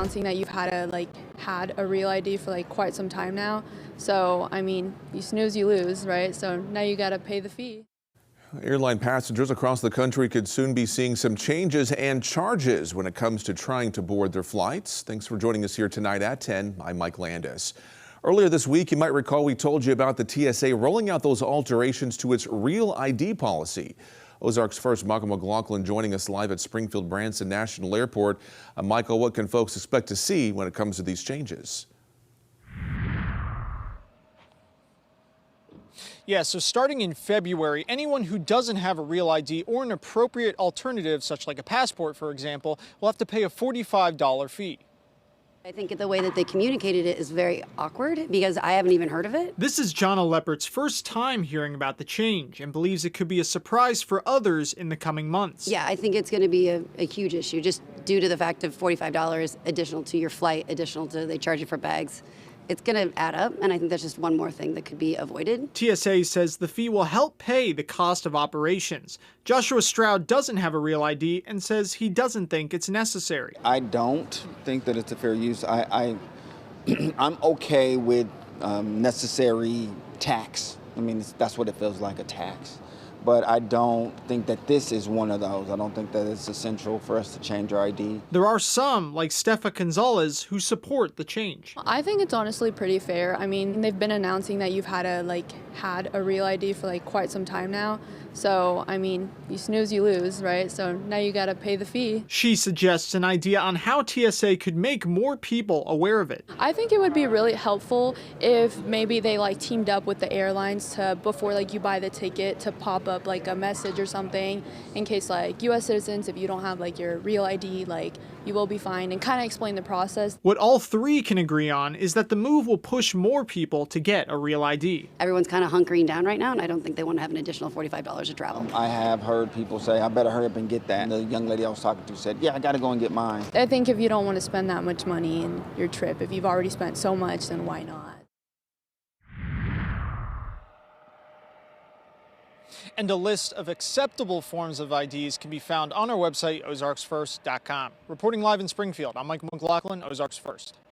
announcing that you've had a real ID for quite some time now. So, I mean, you snooze, you lose, right? So now you got to pay the fee. Airline passengers across the country could soon be seeing some changes and charges when it comes to trying to board their flights. Thanks for joining us here tonight at 10. I'm Mike Landis. Earlier this week, you might recall we told you about the TSA rolling out those alterations to its Real ID policy. Ozarks First, Michael McLaughlin joining us live at Springfield Branson National Airport. Michael, what can folks expect to see when it comes to these changes? Yeah, so starting in February, anyone who doesn't have a real ID or an appropriate alternative, such like a passport, for example, will have to pay a $45 fee. I think the way that they communicated it is very awkward because I haven't even heard of it. This is Jonna Leppert's first time hearing about the change and believes it could be a surprise for others in the coming months. Yeah, I think it's going to be a huge issue just due to the fact of $45 additional to your flight, additional to they charge you for bags. It's going to add up, and I think that's just one more thing that could be avoided. TSA says the fee will help pay the cost of operations. Joshua Stroud doesn't have a real ID and says he doesn't think it's necessary. I don't think that it's a fair use. I'm okay with necessary tax. I mean, that's what it feels like, a tax. But I don't think that this is one of those. I don't think that it's essential for us to change our ID. There are some, like Stefa Gonzalez, who support the change. I think it's honestly pretty fair. I mean, they've been announcing that you've had a real ID for quite some time now. So, I mean, you snooze, you lose, right? So now you got to pay the fee. She suggests an idea on how TSA could make more people aware of it. I think it would be really helpful if maybe they teamed up with the airlines to, before you buy the ticket, to pop up a message or something in case U.S. citizens, if you don't have your real ID, you will be fined, and kind of explain the process. What all three can agree on is that the move will push more people to get a real ID. Everyone's kind of hunkering down right now, and I don't think they want to have an additional $45 to travel. I have heard people say, I better hurry up and get that. And the young lady I was talking to said, yeah, I got to go and get mine. I think if you don't want to spend that much money in your trip, if you've already spent so much, then why not? And a list of acceptable forms of IDs can be found on our website, ozarksfirst.com. Reporting live in Springfield, I'm Mike McLaughlin, Ozarks First.